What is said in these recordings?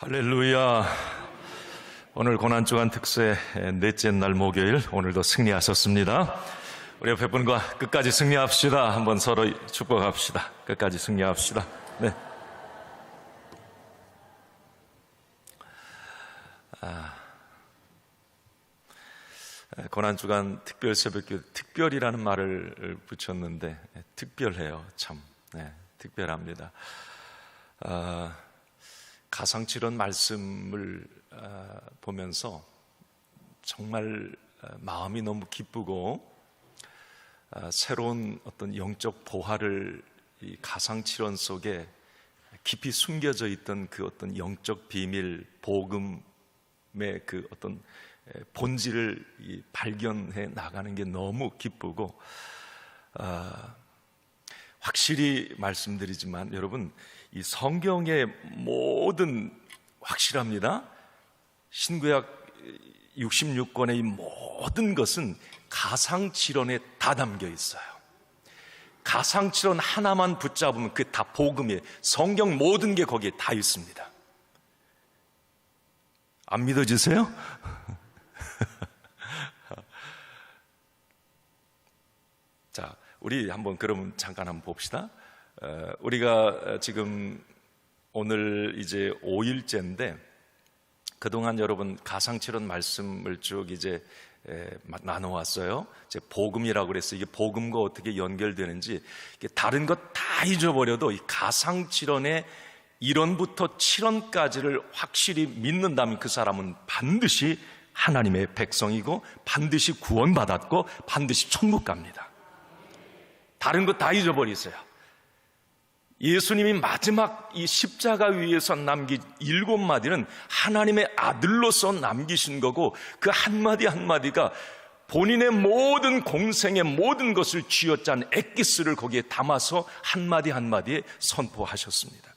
할렐루야. 오늘 고난주간 특세 넷째 날 목요일, 오늘도 승리하셨습니다. 우리 옆에 분과 끝까지 승리합시다. 한번 서로 축복합시다. 끝까지 승리합시다. 네. 고난주간 특별 새벽기도, 특별이라는 말을 붙였는데 특별해요. 참 특별합니다. 가상칠언 말씀을 보면서 정말 마음이 너무 기쁘고, 새로운 어떤 영적 보화를 이 가상칠언 속에 깊이 숨겨져 있던 그 어떤 영적 비밀, 복음의 그 어떤 본질을 발견해 나가는 게 너무 기쁘고, 확실히 말씀드리지만 여러분, 이 성경의 모든 확실합니다. 신구약 66권의 이 모든 것은 가상칠언에 다 담겨 있어요. 가상칠언 하나만 붙잡으면 그게 다 복음이에요. 성경 모든 게 거기에 다 있습니다. 안 믿어지세요? 자, 우리 한번 그러면 잠깐 한번 봅시다. 우리가 지금 오늘 이제 5일째인데 그동안 여러분 가상칠언 말씀을 쭉 이제 나눠왔어요. 이제 복음이라고 그랬어요. 이게 복음과 어떻게 연결되는지, 다른 것 다 잊어버려도 이 가상칠언의 1원부터 7원까지를 확실히 믿는다면 그 사람은 반드시 하나님의 백성이고 반드시 구원받았고 반드시 천국 갑니다. 다른 것 다 잊어버리세요. 예수님이 마지막 이 십자가 위에서 남긴 7마디는 하나님의 아들로서 남기신 거고, 그 한마디 한마디가 본인의 모든 공생의 모든 것을 쥐어짠 엑기스를 거기에 담아서 한마디 한마디에 선포하셨습니다.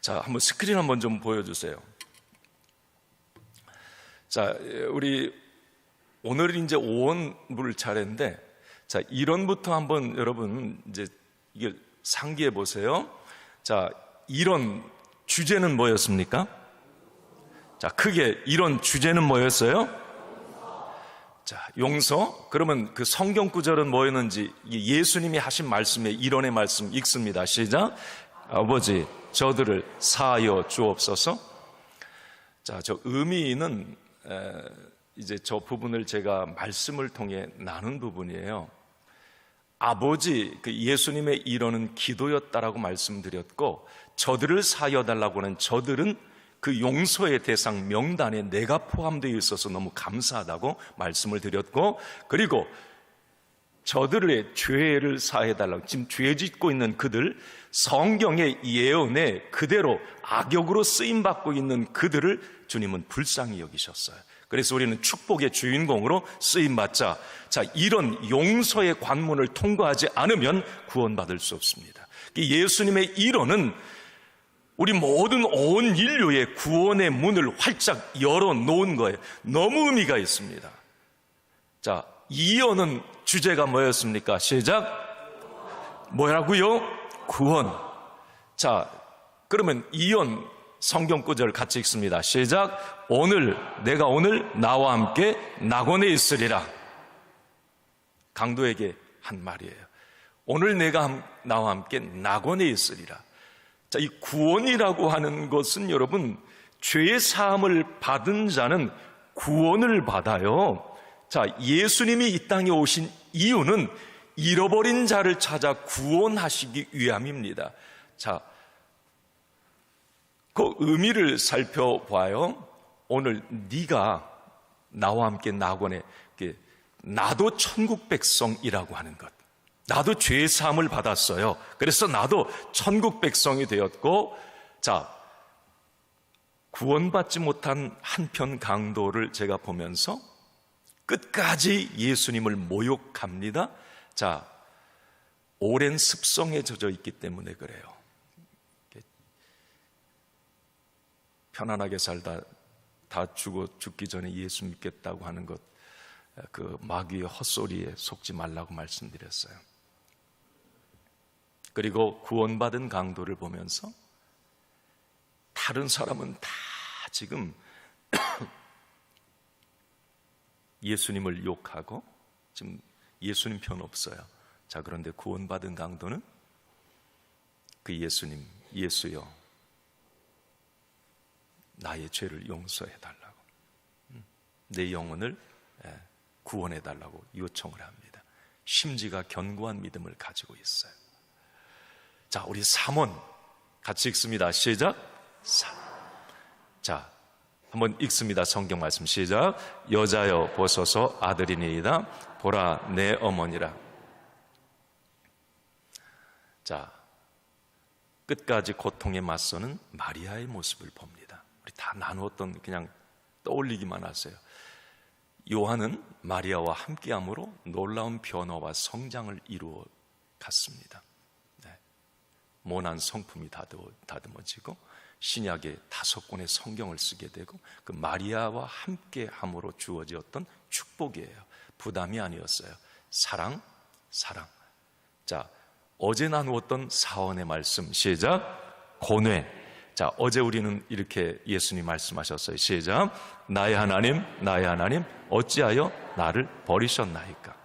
자, 한번 스크린 한번 좀 보여주세요. 자, 우리 오늘은 이제 5원물 차례인데, 자, 1원부터 한번 여러분 이제 이게 상기해 보세요. 자, 1원 주제는 뭐였습니까? 자, 크게 1원 주제는 뭐였어요? 자, 용서. 그러면 그 성경 구절은 뭐였는지, 예수님이 하신 말씀에 1원의 말씀 읽습니다. 시작. 아버지, 저들을 사하여 주옵소서. 자, 저 의미는 이제 저 부분을 제가 말씀을 통해 나눈 부분이에요. 아버지, 그 예수님의 일원은 기도였다라고 말씀드렸고, 저들을 사여달라고 하는 저들은 그 용서의 대상 명단에 내가 포함되어 있어서 너무 감사하다고 말씀을 드렸고, 그리고 저들의 죄를 사해달라고, 지금 죄 짓고 있는 그들, 성경의 예언에 그대로 악역으로 쓰임받고 있는 그들을 주님은 불쌍히 여기셨어요. 그래서 우리는 축복의 주인공으로 쓰임받자. 자, 이런 용서의 관문을 통과하지 않으면 구원받을 수 없습니다. 예수님의 일원은 우리 모든 온 인류의 구원의 문을 활짝 열어놓은 거예요. 너무 의미가 있습니다. 자, 이언은 주제가 뭐였습니까? 시작. 뭐라고요? 구원. 자, 그러면 이언 성경 구절 같이 읽습니다. 시작. 내가 오늘 나와 함께 낙원에 있으리라. 강도에게 한 말이에요. 오늘 내가 나와 함께 낙원에 있으리라. 자, 이 구원이라고 하는 것은 여러분, 죄의 사함을 받은 자는 구원을 받아요. 자, 예수님이 이 땅에 오신 이유는 잃어버린 자를 찾아 구원하시기 위함입니다. 자, 그 의미를 살펴봐요. 오늘 네가 나와 함께 낙원에, 나도 천국 백성이라고 하는 것. 나도 죄의 사함을 받았어요. 그래서 나도 천국 백성이 되었고, 자, 구원받지 못한 한편 강도를 제가 보면서 끝까지 예수님을 모욕합니다. 자, 오랜 습성에 젖어 있기 때문에 그래요. 편안하게 살다 다 죽기 전에 예수 믿겠다고 하는 것, 그 마귀의 헛소리에 속지 말라고 말씀드렸어요. 그리고 구원받은 강도를 보면서 다 다른 사람은 다 지금 예수님을 욕하고 지금 예수님 편 없어요. 자, 그런데 구원받은 강도는 그 예수님, 예수여, 나의 죄를 용서해 달라고, 내 영혼을 구원해 달라고 요청을 합니다. 심지가 견고한 믿음을 가지고 있어요. 자, 우리 3원 같이 읽습니다. 시작. 3. 자, 한번 읽습니다. 성경 말씀 시작. 여자여 보소서 아들이니이다. 보라 내 어머니라. 자, 끝까지 고통에 맞서는 마리아의 모습을 봅니다. 우리 다 나누었던, 그냥 떠올리기만 하세요. 요한은 마리아와 함께함으로 놀라운 변화와 성장을 이루어 갔습니다. 네. 모난 성품이 다듬어지고 신약의 5권의 성경을 쓰게 되고, 그 마리아와 함께함으로 주어졌던 축복이에요. 부담이 아니었어요. 사랑. 자, 어제 나누었던 사원의 말씀 시작. 고뇌. 자, 어제 우리는 이렇게 예수님 말씀하셨어요. 시작. 나의 하나님 어찌하여 나를 버리셨나이까.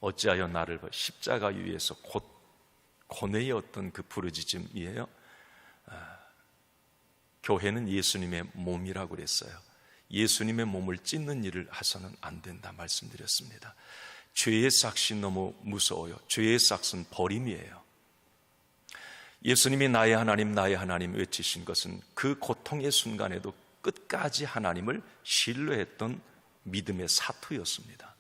어찌하여 나를 십자가 위에서 곧 고뇌의 어떤 그 부르짖음이에요. 교회는 예수님의 몸이라고 그랬어요. 예수님의 몸을 찢는 일을 해서는 안 된다 말씀드렸습니다. 죄의 삭신 너무 무서워요. 죄의 삭은 버림이에요. 예수님이 나의 하나님 외치신 것은 그 고통의 순간에도 끝까지 하나님을 신뢰했던 믿음의 사투였습니다.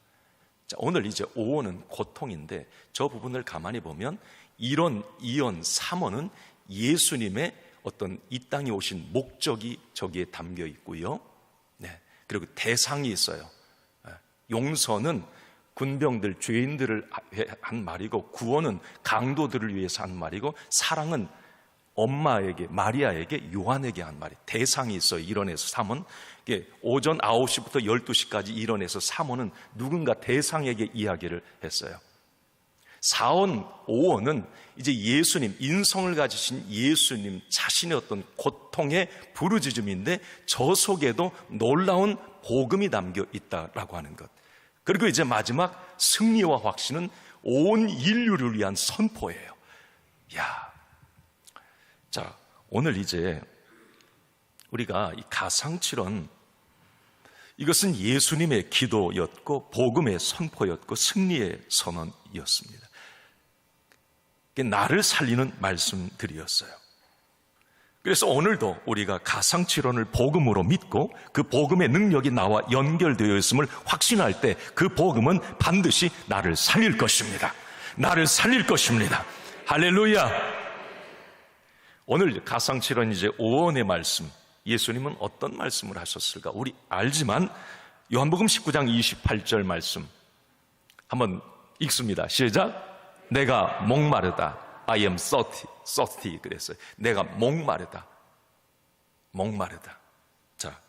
자, 오늘 이제 5원은 고통인데, 저 부분을 가만히 보면 1원, 2원, 3원은 예수님의 어떤 이 땅에 오신 목적이 저기에 담겨 있고요. 네. 그리고 대상이 있어요. 용서는 군병들, 죄인들을 한 말이고, 구원은 강도들을 위해서 한 말이고, 사랑은 엄마에게, 마리아에게, 요한에게 한 말이에요. 대상이 있어요. 1원에서 3원. 오전 9시부터 12시까지 1원에서 3원은 누군가 대상에게 이야기를 했어요. 4원, 5원은 이제 예수님, 인성을 가지신 예수님 자신의 어떤 고통의 부르짖음인데, 저 속에도 놀라운 복음이 담겨 있다라고 하는 것. 그리고 이제 마지막 승리와 확신은 온 인류를 위한 선포예요. 자, 오늘 이제 우리가 이 가상칠언, 이것은 예수님의 기도였고 복음의 선포였고 승리의 선언이었습니다. 나를 살리는 말씀들이었어요. 그래서 오늘도 우리가 가상칠언을 복음으로 믿고 그 복음의 능력이 나와 연결되어 있음을 확신할 때, 그 복음은 반드시 나를 살릴 것입니다. 나를 살릴 것입니다. 할렐루야. 오늘 가상칠언 이제 5원의 말씀, 예수님은 어떤 말씀을 하셨을까? 우리 알지만 요한복음 19장 28절 말씀 한번 읽습니다. 시작. 내가 목마르다. I am thirsty 그랬어요. 내가 목마르다. 자,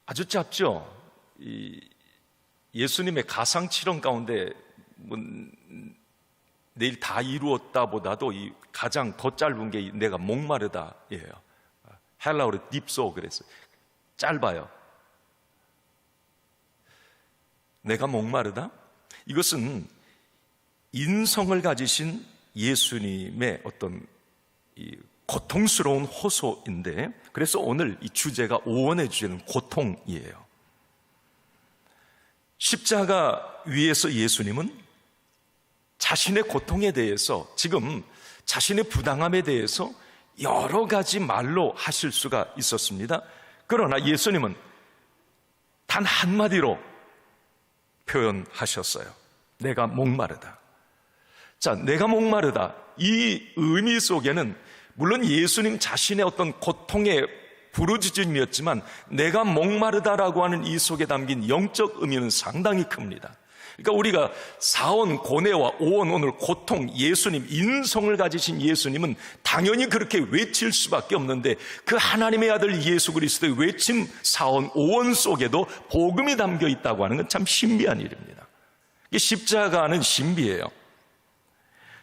아주 짧죠? 예수님의 가상칠언 가운데 내일 다 이루었다 보다도 이 가장 더 짧은 게 내가 목마르다예요. 헬라어로 딥소 그랬어요. 짧아요. 내가 목마르다? 이것은 인성을 가지신 예수님의 어떤 이 고통스러운 호소인데, 그래서 오늘 이 주제가 5원의 주제는 고통이에요. 십자가 위에서 예수님은 자신의 고통에 대해서, 지금 자신의 부당함에 대해서 여러 가지 말로 하실 수가 있었습니다. 그러나 예수님은 단 한마디로 표현하셨어요. 내가 목마르다. 자, 내가 목마르다. 이 의미 속에는 물론 예수님 자신의 어떤 고통의 부르짖음이었지만, 내가 목마르다라고 하는 이 속에 담긴 영적 의미는 상당히 큽니다. 그러니까 우리가 4원 고뇌와 5원 오늘 고통, 예수님, 인성을 가지신 예수님은 당연히 그렇게 외칠 수밖에 없는데, 그 하나님의 아들 예수 그리스도의 외침 4원, 5원 속에도 복음이 담겨 있다고 하는 건 참 신비한 일입니다. 이게 십자가는 신비예요.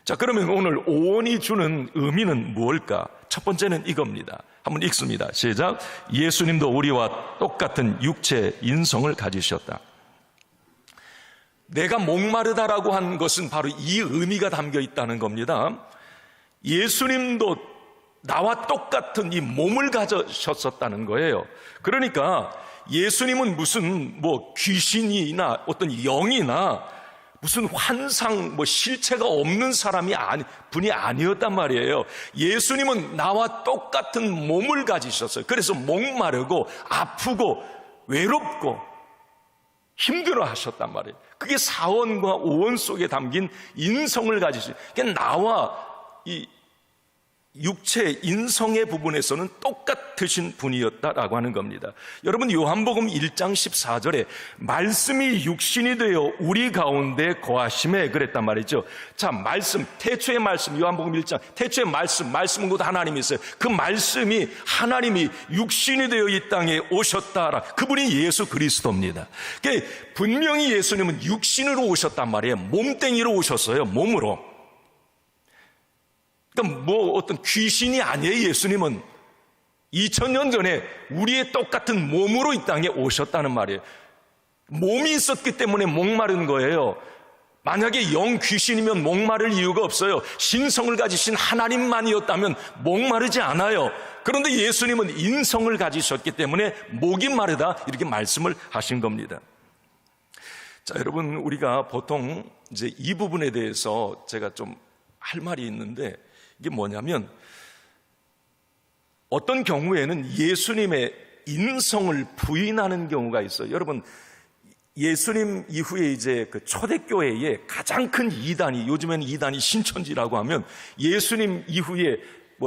자, 그러면 오늘 오온이 주는 의미는 무엇일까? 첫 번째는 이겁니다. 한번 읽습니다. 시작. 예수님도 우리와 똑같은 육체 인성을 가지셨다. 내가 목마르다라고 한 것은 바로 이 의미가 담겨 있다는 겁니다. 예수님도 나와 똑같은 이 몸을 가지셨었다는 거예요. 그러니까 예수님은 무슨 귀신이나 어떤 영이나 무슨 환상, 실체가 없는 분이 아니었단 말이에요. 예수님은 나와 똑같은 몸을 가지셨어요. 그래서 목마르고 아프고 외롭고 힘들어 하셨단 말이에요. 그게 사원과 오원 속에 담긴 인성을 가지신, 그러니까 나와 이 육체 인성의 부분에서는 똑같으신 분이었다라고 하는 겁니다. 여러분, 요한복음 1장 14절에 말씀이 육신이 되어 우리 가운데 거하심에 그랬단 말이죠. 자, 말씀, 태초의 말씀, 요한복음 1장 태초의 말씀은 곧 하나님이 있어요. 그 말씀이 하나님이 육신이 되어 이 땅에 오셨다라. 그분이 예수 그리스도입니다. 그러니까 분명히 예수님은 육신으로 오셨단 말이에요. 몸뚱이로 오셨어요. 몸으로. 그러니까 어떤 귀신이 아니에요. 예수님은 2000년 전에 우리의 똑같은 몸으로 이 땅에 오셨다는 말이에요. 몸이 있었기 때문에 목마른 거예요. 만약에 영 귀신이면 목마를 이유가 없어요. 신성을 가지신 하나님만이었다면 목마르지 않아요. 그런데 예수님은 인성을 가지셨기 때문에 목이 마르다 이렇게 말씀을 하신 겁니다. 자, 여러분, 우리가 보통 이제 이 부분에 대해서 제가 좀 할 말이 있는데, 이게 뭐냐면 어떤 경우에는 예수님의 인성을 부인하는 경우가 있어요. 여러분, 예수님 이후에 이제 그 초대교회의 가장 큰 이단이, 요즘에는 이단이 신천지라고 하면, 예수님 이후에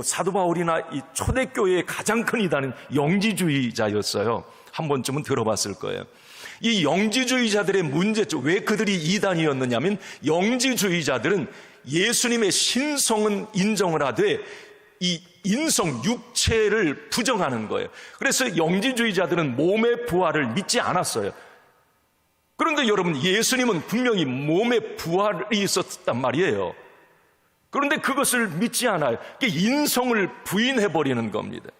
사도 바울이나 이 초대교회의 가장 큰 이단은 영지주의자였어요. 한 번쯤은 들어봤을 거예요. 이 영지주의자들의 문제점, 왜 그들이 이단이었느냐면, 영지주의자들은 예수님의 신성은 인정을 하되 이 인성, 육체를 부정하는 거예요. 그래서 영지주의자들은 몸의 부활을 믿지 않았어요. 그런데 여러분, 예수님은 분명히 몸의 부활이 있었단 말이에요. 그런데 그것을 믿지 않아요. 인성을 부인해버리는 겁니다.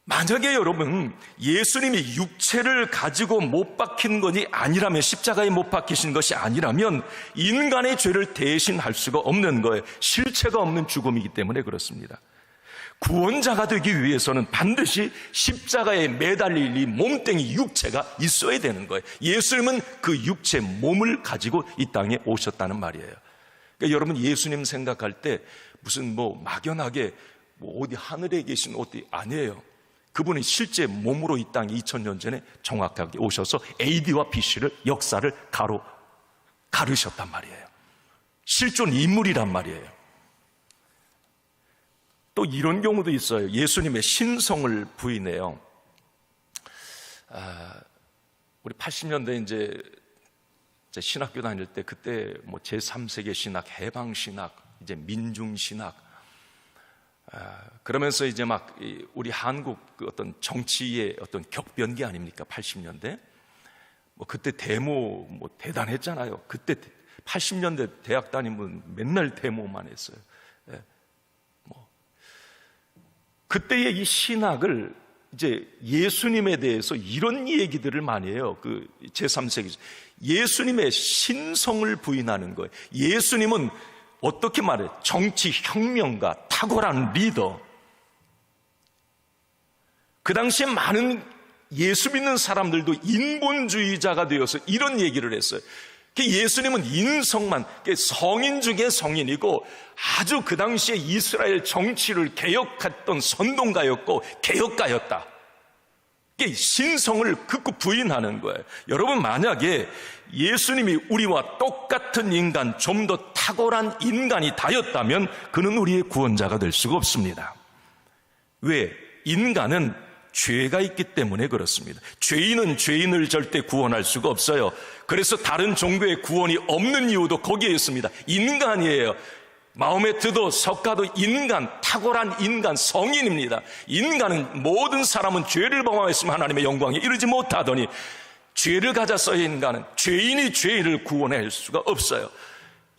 만약에 여러분, 예수님이 육체를 가지고 못 박힌 것이 아니라면, 십자가에 못 박히신 것이 아니라면 인간의 죄를 대신할 수가 없는 거예요. 실체가 없는 죽음이기 때문에 그렇습니다. 구원자가 되기 위해서는 반드시 십자가에 매달릴 이 몸뚱이 육체가 있어야 되는 거예요. 예수님은 그 육체 몸을 가지고 이 땅에 오셨다는 말이에요. 그러니까 여러분, 예수님 생각할 때 무슨 막연하게 어디 하늘에 계신 어디 아니에요. 그분이 실제 몸으로 이 땅에 2000년 전에 정확하게 오셔서 AD와 BC를, 역사를 가르셨단 말이에요. 실존 인물이란 말이에요. 또 이런 경우도 있어요. 예수님의 신성을 부인해요. 우리 80년대 이제 신학교 다닐 때, 그때 제3세계 신학, 해방 신학, 이제 민중 신학, 그러면서 이제 우리 한국 그 어떤 정치의 어떤 격변기 아닙니까? 80년대. 그때 데모 대단했잖아요. 그때 80년대 대학 다니면 맨날 데모만 했어요. 그때의 이 신학을 이제 예수님에 대해서 이런 얘기들을 많이 해요. 그 제3세기 예수님의 신성을 부인하는 거예요. 예수님은 어떻게 말해요? 정치 혁명가, 탁월한 리더. 그 당시에 많은 예수 믿는 사람들도 인본주의자가 되어서 이런 얘기를 했어요. 예수님은 인성만, 성인 중에 성인이고 아주 그 당시에 이스라엘 정치를 개혁했던 선동가였고 개혁가였다. 신성을 극구 부인하는 거예요. 여러분, 만약에 예수님이 우리와 똑같은 인간, 좀 더 탁월한 인간이 다였다면 그는 우리의 구원자가 될 수가 없습니다. 왜? 인간은 죄가 있기 때문에 그렇습니다. 죄인은 죄인을 절대 구원할 수가 없어요. 그래서 다른 종교의 구원이 없는 이유도 거기에 있습니다. 인간이에요. 마호메트도 석가도 인간, 탁월한 인간, 성인입니다. 인간은, 모든 사람은 죄를 범하였으면 하나님의 영광에 이르지 못하더니, 죄를 가졌어야 인간은, 죄인이 죄인을 구원할 수가 없어요.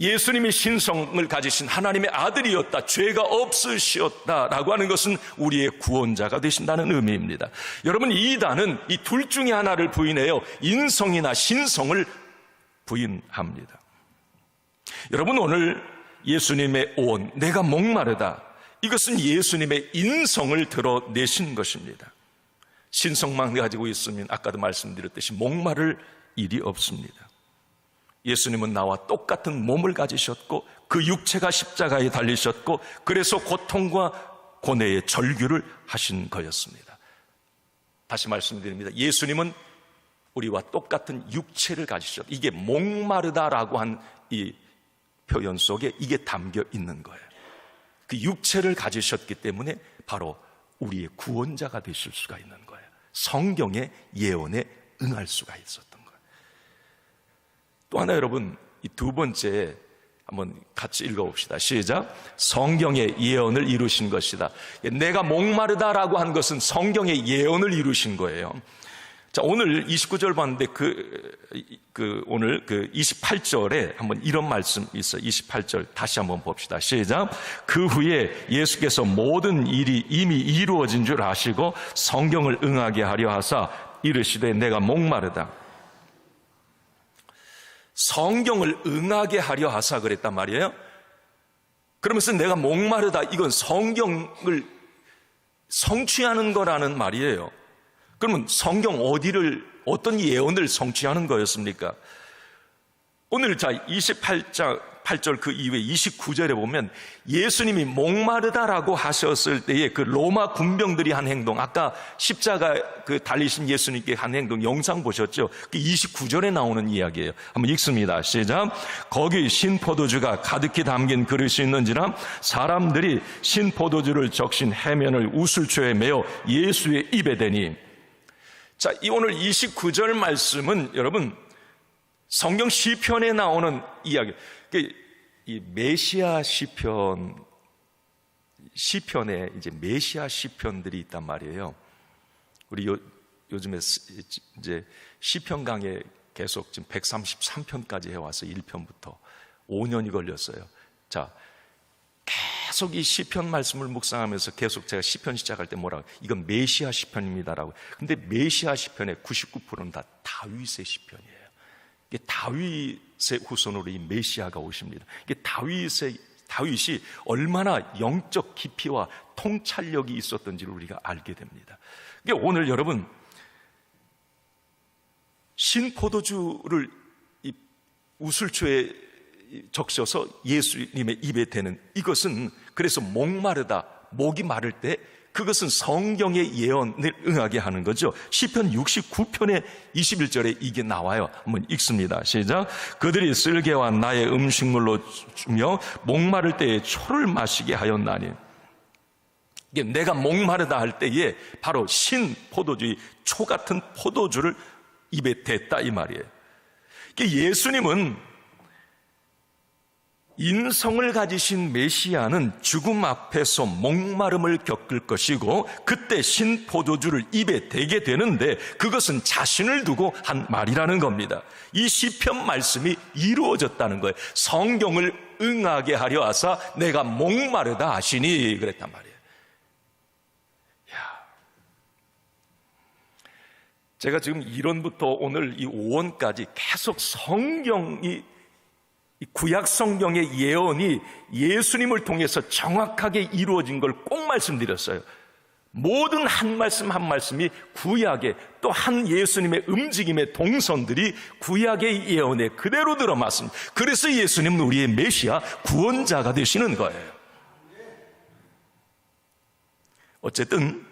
예수님이 신성을 가지신 하나님의 아들이었다, 죄가 없으시었다라고 하는 것은 우리의 구원자가 되신다는 의미입니다. 여러분, 이단은 이 둘 중에 하나를 부인해요. 인성이나 신성을 부인합니다. 여러분, 오늘 예수님의 오온, 내가 목마르다, 이것은 예수님의 인성을 드러내신 것입니다. 신성만 가지고 있으면 아까도 말씀드렸듯이 목마를 일이 없습니다. 예수님은 나와 똑같은 몸을 가지셨고 그 육체가 십자가에 달리셨고 그래서 고통과 고뇌의 절규를 하신 거였습니다. 다시 말씀드립니다. 예수님은 우리와 똑같은 육체를 가지셨다. 이게 목마르다라고 한 이 표현 속에 이게 담겨 있는 거예요. 그 육체를 가지셨기 때문에 바로 우리의 구원자가 되실 수가 있는 거예요. 성경의 예언에 응할 수가 있었던 거예요. 또 하나, 여러분, 이 두 번째 한번 같이 읽어봅시다. 시작. 성경의 예언을 이루신 것이다. 내가 목마르다라고 한 것은 성경의 예언을 이루신 거예요. 자, 오늘 29절 봤는데 오늘 28절에 한번 이런 말씀 있어요. 28절 다시 한번 봅시다. 시작. 그 후에 예수께서 모든 일이 이미 이루어진 줄 아시고 성경을 응하게 하려 하사 이르시되 내가 목마르다. 성경을 응하게 하려 하사 그랬단 말이에요. 그러면서 내가 목마르다, 이건 성경을 성취하는 거라는 말이에요. 그러면 성경 어떤 예언을 성취하는 거였습니까? 오늘 28절 그 이후에 29절에 보면 예수님이 목마르다라고 하셨을 때에 그 로마 군병들이 한 행동, 아까 십자가 달리신 예수님께 한 행동 영상 보셨죠? 그 29절에 나오는 이야기예요. 한번 읽습니다. 시작. 거기 신포도주가 가득히 담긴 그릇이 있는지라 사람들이 신포도주를 적신 해면을 우슬초에 메어 예수의 입에 대니. 자, 이 오늘 29절 말씀은 여러분 성경 시편에 나오는 이야기. 이 메시아 시편에 이제 메시아 시편들이 있단 말이에요. 우리 요즘에 이제 시편 강에 계속 지금 133편까지 해와서 1편부터 5년이 걸렸어요. 자, 계속 이 시편 말씀을 묵상하면서 계속 제가 시편 시작할 때 뭐라고, 이건 메시아 시편입니다라고. 근데 메시아 시편의 99%는 다 다윗의 시편이에요. 이게 다윗의 후손으로 이 메시아가 오십니다. 이게 다윗이 얼마나 영적 깊이와 통찰력이 있었던지를 우리가 알게 됩니다. 이게 오늘 여러분 신포도주를 이 우슬초에 적셔서 예수님의 입에 대는 이것은, 그래서 목마르다, 목이 마를 때 그것은 성경의 예언을 응하게 하는 거죠. 시편 69편의 21절에 이게 나와요. 한번 읽습니다. 시작. 그들이 쓸개와 나의 음식물로 주며 목마를 때에 초를 마시게 하였나니. 이게 내가 목마르다 할 때에 바로 신포도주, 초 같은 포도주를 입에 댔다 이 말이에요. 예수님은 인성을 가지신 메시아는 죽음 앞에서 목마름을 겪을 것이고 그때 신포도주를 입에 대게 되는데 그것은 자신을 두고 한 말이라는 겁니다. 이 시편 말씀이 이루어졌다는 거예요. 성경을 응하게 하려 하사 내가 목마르다 하시니 그랬단 말이에요. 제가 지금 1원부터 오늘 이 5원까지 계속 성경이, 구약 성경의 예언이 예수님을 통해서 정확하게 이루어진 걸 꼭 말씀드렸어요. 모든 한 말씀 한 말씀이 구약의 또 한 예수님의 움직임의 동선들이 구약의 예언에 그대로 들어맞습니다. 그래서 예수님은 우리의 메시아 구원자가 되시는 거예요. 어쨌든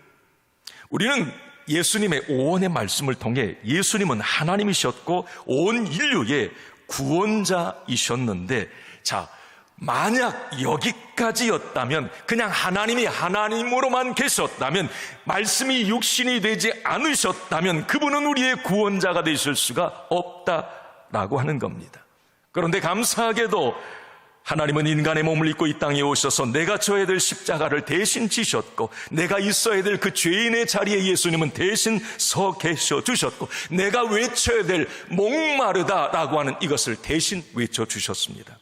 우리는 예수님의 오원의 말씀을 통해 예수님은 하나님이셨고 온 인류의 구원자이셨는데, 자, 만약 여기까지였다면, 그냥 하나님이 하나님으로만 계셨다면, 말씀이 육신이 되지 않으셨다면 그분은 우리의 구원자가 되실 수가 없다라고 하는 겁니다. 그런데 감사하게도 하나님은 인간의 몸을 입고 이 땅에 오셔서 내가 져야 될 십자가를 대신 지셨고, 내가 있어야 될 그 죄인의 자리에 예수님은 대신 서 계셔 주셨고, 내가 외쳐야 될 목마르다라고 하는 이것을 대신 외쳐 주셨습니다.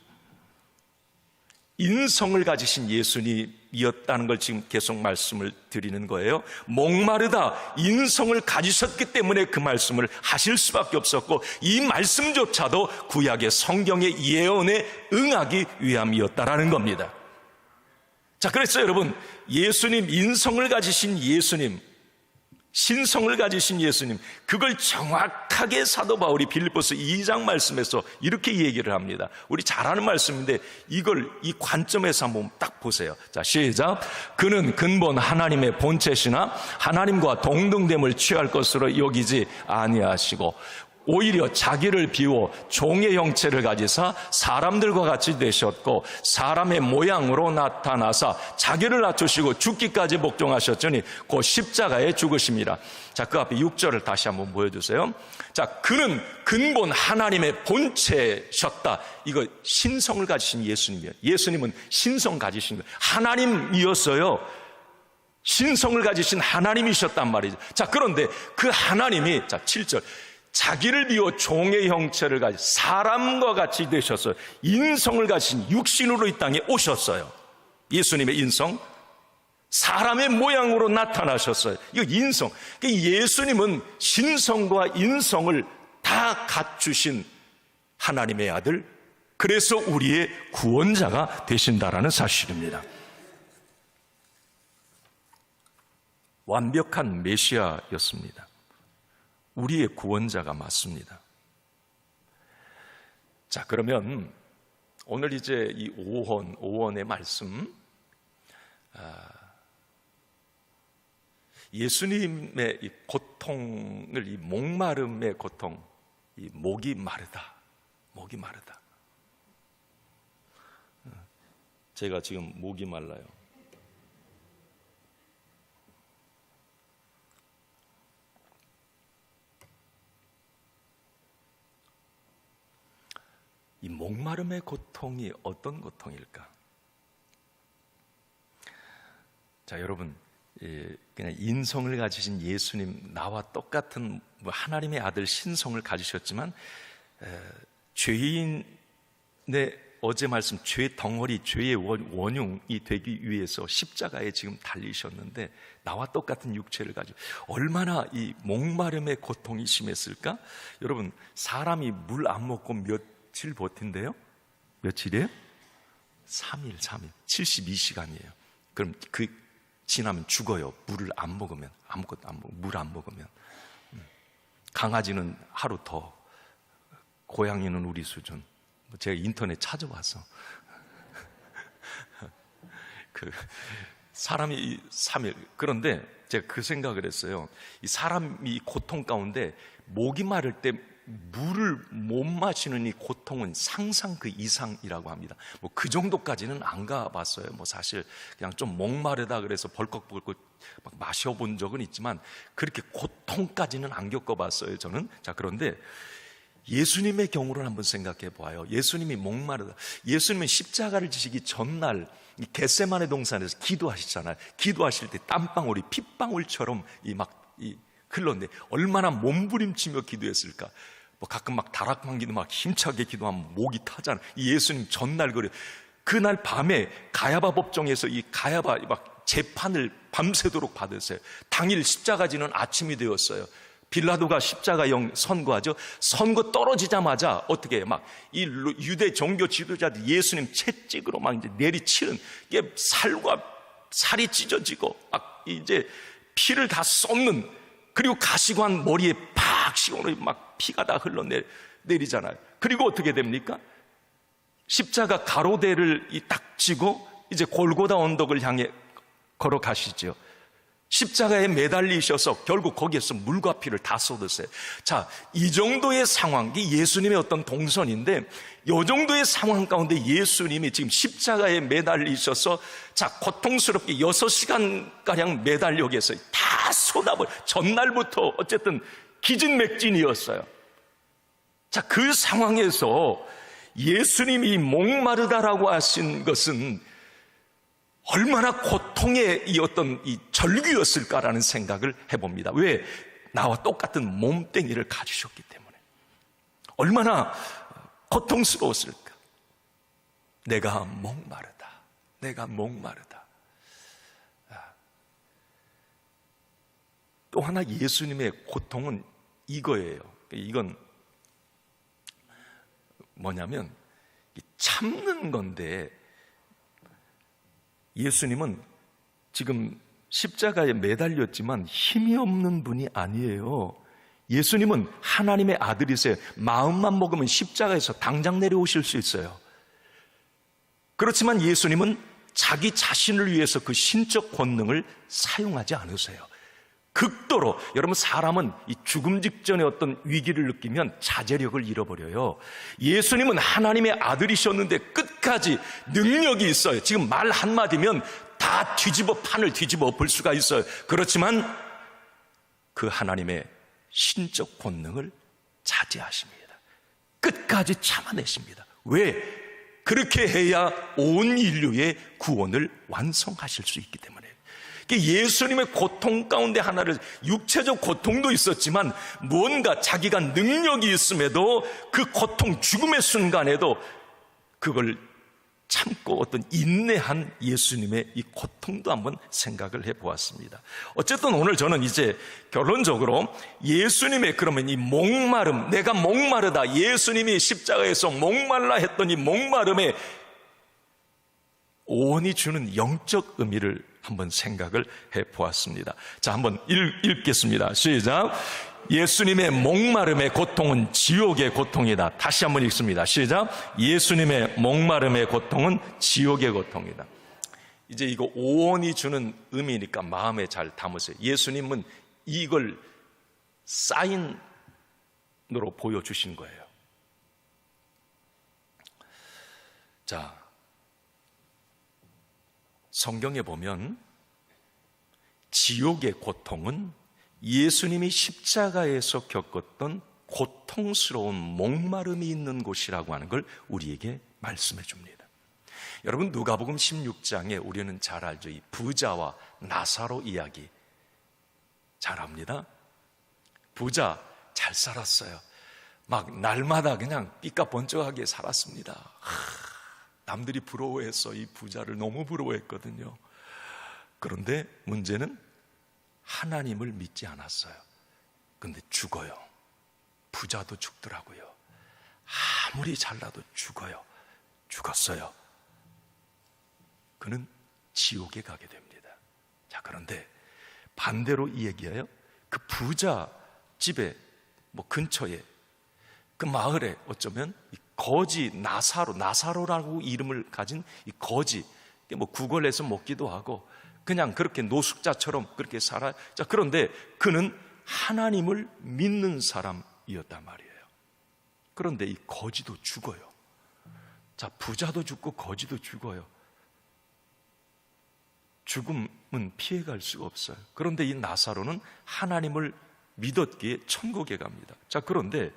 인성을 가지신 예수님이었다는 걸 지금 계속 말씀을 드리는 거예요. 목마르다, 인성을 가지셨기 때문에 그 말씀을 하실 수밖에 없었고, 이 말씀조차도 구약의 성경의 예언에 응하기 위함이었다라는 겁니다. 자, 그래서 여러분, 예수님, 인성을 가지신 예수님, 신성을 가지신 예수님, 그걸 정확하게 사도 바울이 빌립보서 2장 말씀에서 이렇게 얘기를 합니다. 우리 잘 아는 말씀인데 이걸 이 관점에서 한번 딱 보세요. 자, 시작. 그는 근본 하나님의 본체시나 하나님과 동등됨을 취할 것으로 여기지 아니하시고 오히려 자기를 비워 종의 형체를 가지사 사람들과 같이 되셨고 사람의 모양으로 나타나사 자기를 낮추시고 죽기까지 복종하셨으니 곧 십자가에 죽으심이라. 자, 그 앞에 6절을 다시 한번 보여주세요. 자, 그는 근본 하나님의 본체셨다. 이거 신성을 가지신 예수님이에요. 예수님은 신성 가지신 거예요. 하나님이었어요. 신성을 가지신 하나님이셨단 말이죠. 자, 그런데 그 하나님이, 자, 7절, 자기를 비워 종의 형체를 가지고 사람과 같이 되셨어요. 인성을 가진 육신으로 이 땅에 오셨어요. 예수님의 인성, 사람의 모양으로 나타나셨어요. 이거 인성. 예수님은 신성과 인성을 다 갖추신 하나님의 아들, 그래서 우리의 구원자가 되신다라는 사실입니다. 완벽한 메시아였습니다. 우리의 구원자가 맞습니다. 자, 그러면 오늘 이제 이 5원의 말씀, 예수님의 이 고통을, 이 목마름의 고통, 이 목이 마르다. 제가 지금 목이 말라요. 이 목마름의 고통이 어떤 고통일까? 자, 여러분, 그냥 인성을 가지신 예수님, 나와 똑같은 하나님의 아들 신성을 가지셨지만 죄인의, 어제 말씀 죄의 덩어리, 죄의 원흉이 되기 위해서 십자가에 지금 달리셨는데 나와 똑같은 육체를 가지고 얼마나 이 목마름의 고통이 심했을까? 여러분, 사람이 물 안 먹고 며칠 버틴대요? 며칠이에요? 3일 72시간이에요. 그럼 그 지나면 죽어요. 물을 안 먹으면, 아무것도 안 먹고 물 안 먹으면. 강아지는 하루 더, 고양이는 우리 수준. 제가 인터넷 찾아와서 사람이 3일. 그런데 제가 그 생각을 했어요. 이 사람이 고통 가운데 목이 마를 때 물을 못 마시는 이 고통은 상상 그 이상이라고 합니다. 뭐 그 정도까지는 안 가봤어요. 뭐 사실 그냥 좀 목마르다 그래서 벌컥벌컥 막 마셔본 적은 있지만 그렇게 고통까지는 안 겪어봤어요, 저는. 자, 그런데 예수님의 경우를 한번 생각해 보아요. 예수님이 목마르다. 예수님은 십자가를 지시기 전날 겟세마네 동산에서 기도하시잖아요. 기도하실 때 땀방울이 핏방울처럼 흘렀는데 얼마나 몸부림치며 기도했을까. 뭐 가끔 막 다락방기도 막 힘차게 기도하면 목이 타잖아요. 이 예수님 전날 그날 밤에 가야바 법정에서 이 가야바 막 재판을 밤새도록 받으세요. 당일 십자가 지는 아침이 되었어요. 빌라도가 십자가형 선고하죠. 선고 떨어지자마자 어떻게 해요? 막 이 유대 종교 지도자들 예수님 채찍으로 막 이제 내리치는, 이게 살이 찢어지고 막 이제 피를 다 쏟는, 그리고 가시관 머리에 팍 씌우고 막 피가 다 흘러내리잖아요. 그리고 어떻게 됩니까? 십자가 가로대를 딱 쥐고 이제 골고다 언덕을 향해 걸어가시죠. 십자가에 매달리셔서 결국 거기에서 물과 피를 다 쏟으세요. 자, 이 정도의 상황이 예수님의 어떤 동선인데, 이 정도의 상황 가운데 예수님이 지금 십자가에 매달리셔서 자, 고통스럽게 6시간가량 매달려 계세요. 다 쏟아버려. 전날부터 어쨌든 기진맥진이었어요. 자, 그 상황에서 예수님이 목마르다라고 하신 것은 얼마나 고통의 이 어떤 이 절규였을까라는 생각을 해봅니다. 왜? 나와 똑같은 몸뚱이를 가지셨기 때문에. 얼마나 고통스러웠을까? 내가 목마르다. 내가 목마르다. 또 하나 예수님의 고통은 이거예요. 이건 뭐냐면 참는 건데, 예수님은 지금 십자가에 매달렸지만 힘이 없는 분이 아니에요. 예수님은 하나님의 아들이세요. 마음만 먹으면 십자가에서 당장 내려오실 수 있어요. 그렇지만 예수님은 자기 자신을 위해서 그 신적 권능을 사용하지 않으세요. 극도로, 여러분, 사람은 이 죽음 직전의 어떤 위기를 느끼면 자제력을 잃어버려요. 예수님은 하나님의 아들이셨는데 끝까지 능력이 있어요. 지금 말 한마디면 다 판을 뒤집어 엎을 수가 있어요. 그렇지만 그 하나님의 신적 권능을 자제하십니다. 끝까지 참아내십니다. 왜? 그렇게 해야 온 인류의 구원을 완성하실 수 있기 때문에. 예수님의 고통 가운데 하나를, 육체적 고통도 있었지만 뭔가 자기가 능력이 있음에도 그 고통, 죽음의 순간에도 그걸 참고 어떤 인내한 예수님의 이 고통도 한번 생각을 해보았습니다. 어쨌든 오늘 저는 이제 결론적으로 예수님의 그러면 이 목마름, 내가 목마르다, 예수님이 십자가에서 목말라 했던 이 목마름에 오온이 주는 영적 의미를 한번 생각을 해보았습니다. 자, 한번 읽겠습니다. 시작. 예수님의 목마름의 고통은 지옥의 고통이다. 다시 한번 읽습니다. 시작. 예수님의 목마름의 고통은 지옥의 고통이다. 이제 이거 오온이 주는 의미니까 마음에 잘 담으세요. 예수님은 이걸 사인으로 보여주신 거예요. 자, 성경에 보면 지옥의 고통은 예수님이 십자가에서 겪었던 고통스러운 목마름이 있는 곳이라고 하는 걸 우리에게 말씀해 줍니다. 여러분, 누가복음 16장에 우리는 잘 알죠. 이 부자와 나사로 이야기 잘 압니다. 부자 잘 살았어요. 막 날마다 그냥 삐까번쩍하게 살았습니다. 남들이 부러워해서 이 부자를 너무 부러워했거든요. 그런데 문제는 하나님을 믿지 않았어요. 근데 죽어요. 부자도 죽더라고요. 아무리 잘나도 죽어요. 죽었어요. 그는 지옥에 가게 됩니다. 자, 그런데 반대로 이 얘기예요. 그 부자 집에 근처에 그 마을에 어쩌면 이 거지 나사로라고 이름을 가진 이 거지, 구걸해서 먹기도 하고 그냥 그렇게 노숙자처럼 그렇게 살아요. 자, 그런데 그는 하나님을 믿는 사람이었단 말이에요. 그런데 이 거지도 죽어요. 자, 부자도 죽고 거지도 죽어요. 죽음은 피해갈 수가 없어요. 그런데 이 나사로는 하나님을 믿었기에 천국에 갑니다. 자, 그런데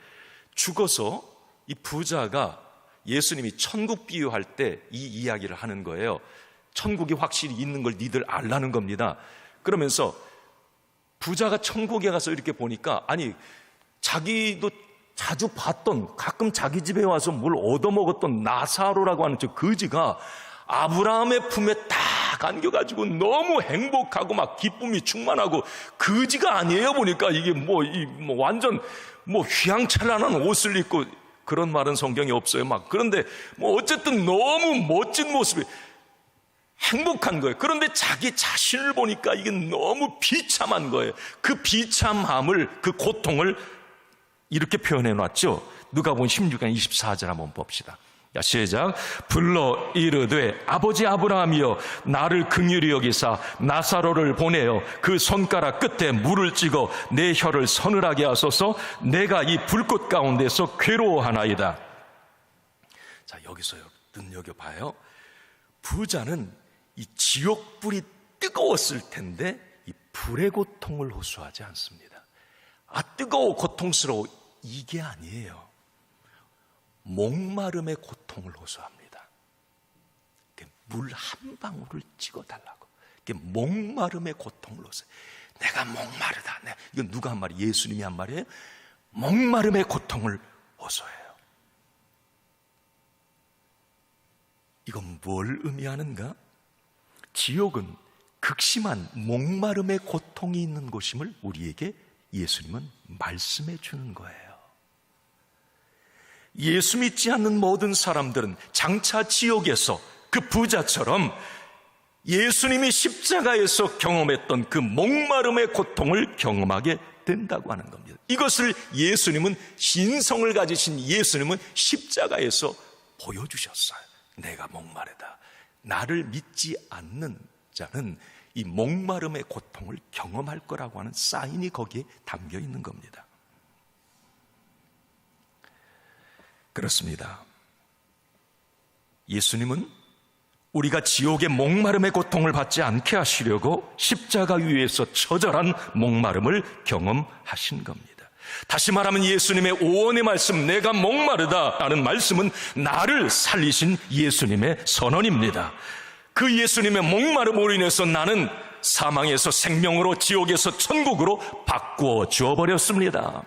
죽어서 이 부자가 예수님이 천국 비유할 때 이 이야기를 하는 거예요. 천국이 확실히 있는 걸 니들 알라는 겁니다. 그러면서 부자가 천국에 가서 이렇게 보니까, 아니, 자기도 자주 봤던, 가끔 자기 집에 와서 뭘 얻어먹었던 나사로라고 하는 저 거지가 아브라함의 품에 딱 안겨가지고 너무 행복하고 막 기쁨이 충만하고, 거지가 아니에요. 보니까 이게 완전 휘황찬란한 옷을 입고, 그런 말은 성경에 없어요. 그런데 어쨌든 너무 멋진 모습이 행복한 거예요. 그런데 자기 자신을 보니까 이게 너무 비참한 거예요. 그 비참함을, 그 고통을 이렇게 표현해 놨죠. 누가복음 16장 24절 한번 봅시다. 자, 시작. 불러 이르되 아버지 아브라함이여, 나를 긍휼히 여기사 나사로를 보내어 그 손가락 끝에 물을 찍어 내 혀를 서늘하게 하소서. 내가 이 불꽃 가운데서 괴로워하나이다. 자, 여기서 눈여겨봐요. 부자는 이 지옥불이 뜨거웠을 텐데 이 불의 고통을 호소하지 않습니다. 뜨거워 고통스러워, 이게 아니에요. 목마름의 고통을 호소합니다. 물 한 방울을 찍어달라고. 목마름의 고통을 호소해요. 내가 목마르다. 이건 누가 한 말이에요? 예수님이 한 말이에요? 목마름의 고통을 호소해요. 이건 뭘 의미하는가? 지옥은 극심한 목마름의 고통이 있는 곳임을 우리에게 예수님은 말씀해 주는 거예요. 예수 믿지 않는 모든 사람들은 장차 지옥에서 그 부자처럼 예수님이 십자가에서 경험했던 그 목마름의 고통을 경험하게 된다고 하는 겁니다. 이것을 예수님은, 신성을 가지신 예수님은 십자가에서 보여주셨어요. 내가 목마르다. 나를 믿지 않는 자는 이 목마름의 고통을 경험할 거라고 하는 사인이 거기에 담겨 있는 겁니다. 그렇습니다. 예수님은 우리가 지옥의 목마름의 고통을 받지 않게 하시려고 십자가 위에서 처절한 목마름을 경험하신 겁니다. 다시 말하면 예수님의 오언의 말씀, 내가 목마르다라는 말씀은 나를 살리신 예수님의 선언입니다. 그 예수님의 목마름으로 인해서 나는 사망에서 생명으로, 지옥에서 천국으로 바꾸어 주어버렸습니다.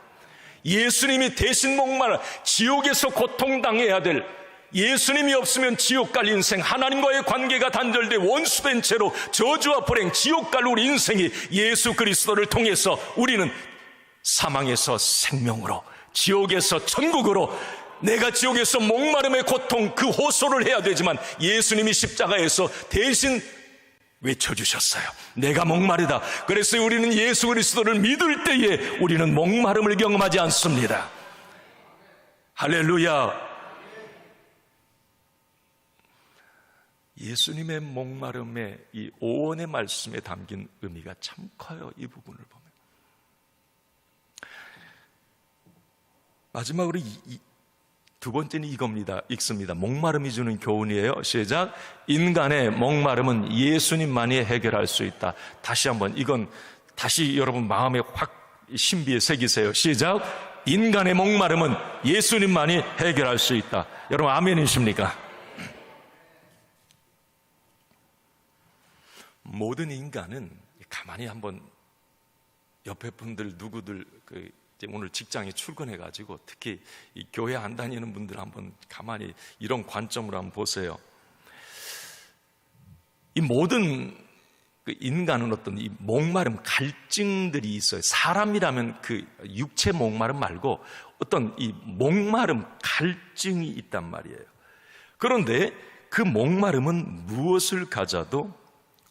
예수님이 대신 목마르, 지옥에서 고통당해야 될, 예수님이 없으면 지옥 갈 인생, 하나님과의 관계가 단절돼 원수된 채로 저주와 불행, 지옥 갈 우리 인생이 예수 그리스도를 통해서 우리는 사망에서 생명으로, 지옥에서 천국으로, 내가 지옥에서 목마름의 고통, 그 호소를 해야 되지만 예수님이 십자가에서 대신 외쳐주셨어요. 내가 목마르다. 그래서 우리는 예수 그리스도를 믿을 때에 우리는 목마름을 경험하지 않습니다. 할렐루야. 예수님의 목마름의 이 오언의 말씀에 담긴 의미가 참 커요. 이 부분을 보면. 마지막으로 두 번째는 이겁니다. 읽습니다. 목마름이 주는 교훈이에요. 시작. 인간의 목마름은 예수님만이 해결할 수 있다. 다시 한번, 이건 다시 여러분 마음에 확 신비에 새기세요. 시작. 인간의 목마름은 예수님만이 해결할 수 있다. 여러분 아멘이십니까? 모든 인간은 가만히 한번 옆에 분들 누구들 오늘 직장에 출근해가지고 특히 이 교회 안 다니는 분들 한번 가만히 이런 관점으로 한번 보세요. 이 모든 인간은 어떤 이 목마름, 갈증들이 있어요. 사람이라면 그 육체 목마름 말고 어떤 이 목마름, 갈증이 있단 말이에요. 그런데 그 목마름은 무엇을 가져도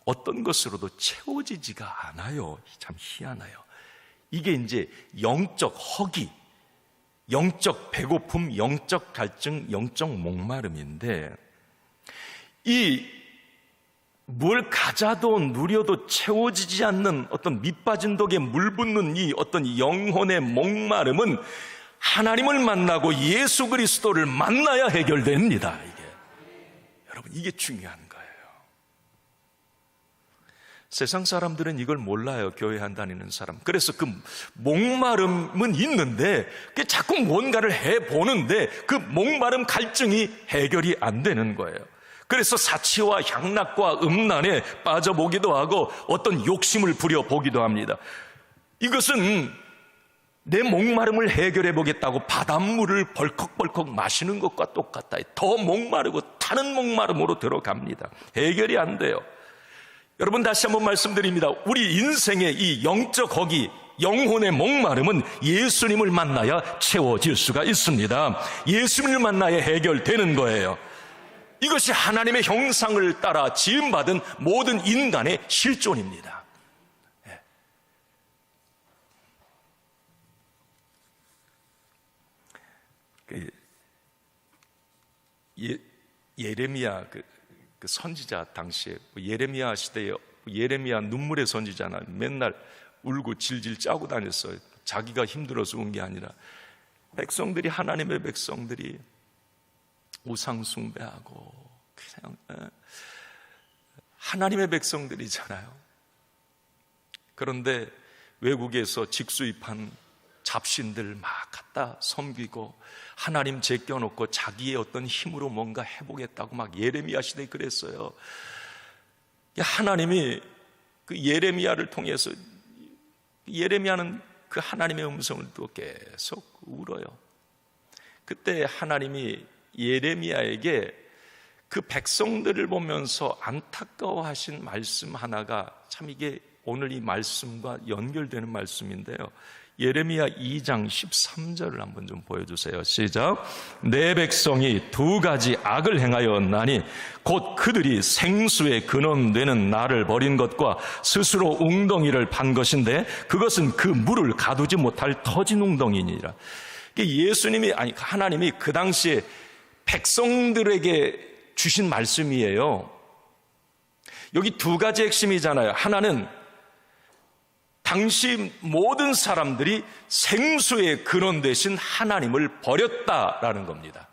어떤 것으로도 채워지지가 않아요. 참 희한해요. 이게 이제 영적 허기, 영적 배고픔, 영적 갈증, 영적 목마름인데, 이 뭘 가져도 누려도 채워지지 않는 어떤 밑빠진 독에 물 붓는 이 어떤 영혼의 목마름은 하나님을 만나고 예수 그리스도를 만나야 해결됩니다. 여러분, 이게 중요한 거예요. 세상 사람들은 이걸 몰라요. 교회 안 다니는 사람. 그래서 그 목마름은 있는데 자꾸 뭔가를 해보는데 그 목마름 갈증이 해결이 안 되는 거예요. 그래서 사치와 향락과 음란에 빠져보기도 하고 어떤 욕심을 부려보기도 합니다. 이것은 내 목마름을 해결해 보겠다고 바닷물을 벌컥벌컥 마시는 것과 똑같다. 더 목마르고 타는 목마름으로 들어갑니다. 해결이 안 돼요. 여러분, 다시 한번 말씀드립니다. 우리 인생의 이 영적 허기, 영혼의 목마름은 예수님을 만나야 채워질 수가 있습니다. 예수님을 만나야 해결되는 거예요. 이것이 하나님의 형상을 따라 지음받은 모든 인간의 실존입니다. 예레미야 그 선지자 당시에, 예레미야 시대에 예레미야 눈물의 선지자나 맨날 울고 질질 짜고 다녔어요. 자기가 힘들어서 운 게 아니라 백성들이, 하나님의 백성들이 우상 숭배하고 그냥 하나님의 백성들이잖아요. 그런데 외국에서 직수입한 잡신들 막 갖다 섬기고 하나님 제껴놓고 자기의 어떤 힘으로 뭔가 해보겠다고 막 예레미야 시대에 그랬어요. 하나님이 그 예레미야를 통해서, 예레미야는 그 하나님의 음성을 듣고 계속 울어요. 그때 하나님이 예레미야에게 그 백성들을 보면서 안타까워하신 말씀 하나가 참 이게 오늘 이 말씀과 연결되는 말씀인데요. 예레미야 2장 13절을 한번 좀 보여주세요. 시작. 내 백성이 두 가지 악을 행하였나니 곧 그들이 생수의 근원되는 나를 버린 것과 스스로 웅덩이를 판 것인데 그것은 그 물을 가두지 못할 터진 웅덩이니라. 예수님이 아니 하나님이 그 당시에 백성들에게 주신 말씀이에요. 여기 두 가지 핵심이잖아요. 하나는 당시 모든 사람들이 생수의 근원 되신 하나님을 버렸다라는 겁니다.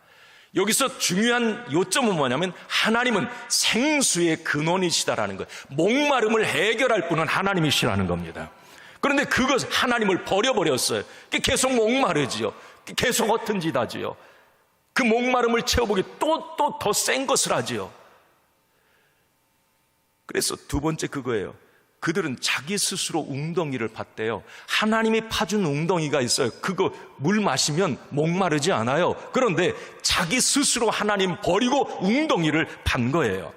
여기서 중요한 요점은 뭐냐면 하나님은 생수의 근원이시다라는 거예요. 목마름을 해결할 분은 하나님이시라는 겁니다. 그런데 그것 하나님을 버려버렸어요. 계속 목마르지요. 계속 허튼 짓 하지요. 그 목마름을 채워보기 또 더 센 것을 하지요. 그래서 두 번째 그거예요. 그들은 자기 스스로 웅덩이를 팠대요. 하나님이 파준 웅덩이가 있어요. 그거 물 마시면 목마르지 않아요. 그런데 자기 스스로 하나님 버리고 웅덩이를 판 거예요.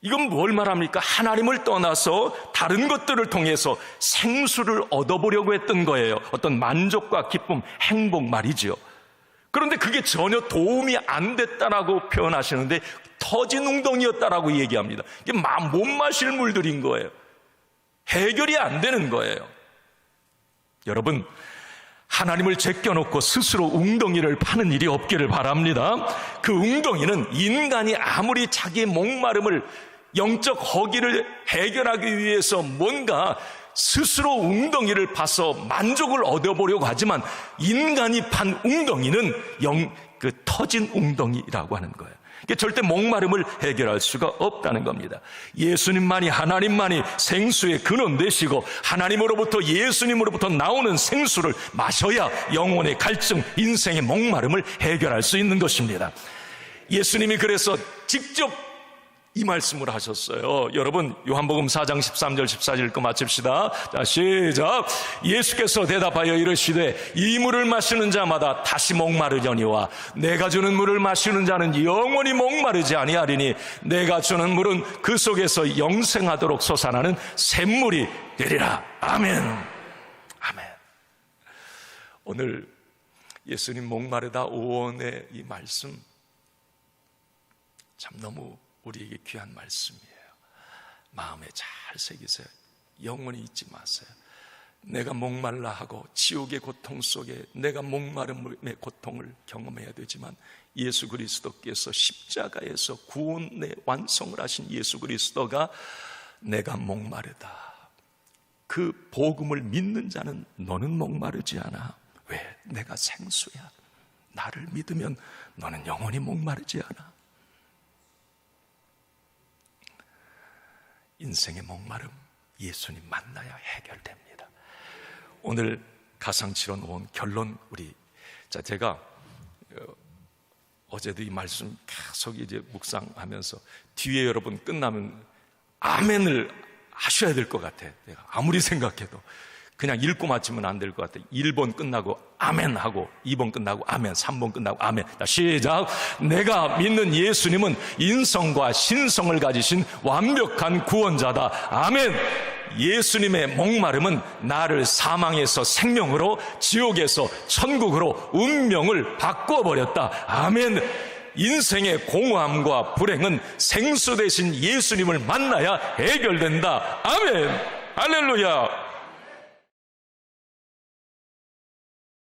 이건 뭘 말합니까? 하나님을 떠나서 다른 것들을 통해서 생수를 얻어보려고 했던 거예요. 어떤 만족과 기쁨, 행복 말이죠. 그런데 그게 전혀 도움이 안 됐다라고 표현하시는데 터진 웅덩이였다라고 얘기합니다. 이게 못 마실 물들인 거예요. 해결이 안 되는 거예요. 여러분, 하나님을 제껴놓고 스스로 웅덩이를 파는 일이 없기를 바랍니다. 그 웅덩이는 인간이 아무리 자기의 목마름을, 영적 허기를 해결하기 위해서 뭔가 스스로 웅덩이를 파서 만족을 얻어보려고 하지만 인간이 판 웅덩이는 그 터진 웅덩이라고 하는 거예요. 절대 목마름을 해결할 수가 없다는 겁니다. 예수님만이, 하나님만이 생수의 근원 되시고 하나님으로부터, 예수님으로부터 나오는 생수를 마셔야 영혼의 갈증, 인생의 목마름을 해결할 수 있는 것입니다. 예수님이 그래서 직접 이 말씀을 하셨어요. 여러분, 요한복음 4장 13절 14절 읽고 마칩시다. 자, 시작. 예수께서 대답하여 이르시되 이 물을 마시는 자마다 다시 목마르려니와 내가 주는 물을 마시는 자는 영원히 목마르지 아니하리니 내가 주는 물은 그 속에서 영생하도록 솟아나는 샘물이 되리라. 아멘. 아멘. 오늘 예수님 목마르다 오원의 이 말씀 참 너무 우리에게 귀한 말씀이에요. 마음에 잘 새기세요. 영원히 잊지 마세요. 내가 목말라 하고 지옥의 고통 속에 내가 목마름의 고통을 경험해야 되지만 예수 그리스도께서 십자가에서 구원의 완성을 하신 예수 그리스도가 내가 목마르다, 그 복음을 믿는 자는 너는 목마르지 않아. 왜? 내가 생수야. 나를 믿으면 너는 영원히 목마르지 않아. 인생의 목마름, 예수님 만나야 해결됩니다. 오늘 가상치론 온 결론, 제가 어제도 이 말씀 계속 이제 묵상하면서 뒤에 여러분 끝나면 아멘을 하셔야 될 것 같아. 내가 아무리 생각해도 그냥 읽고 마치면 안 될 것 같아. 1번 끝나고 아멘 하고 2번 끝나고 아멘, 3번 끝나고 아멘. 자, 시작. 내가 믿는 예수님은 인성과 신성을 가지신 완벽한 구원자다. 아멘. 예수님의 목마름은 나를 사망에서 생명으로, 지옥에서 천국으로 운명을 바꿔버렸다. 아멘. 인생의 공허함과 불행은 생수 대신 예수님을 만나야 해결된다. 아멘. 할렐루야.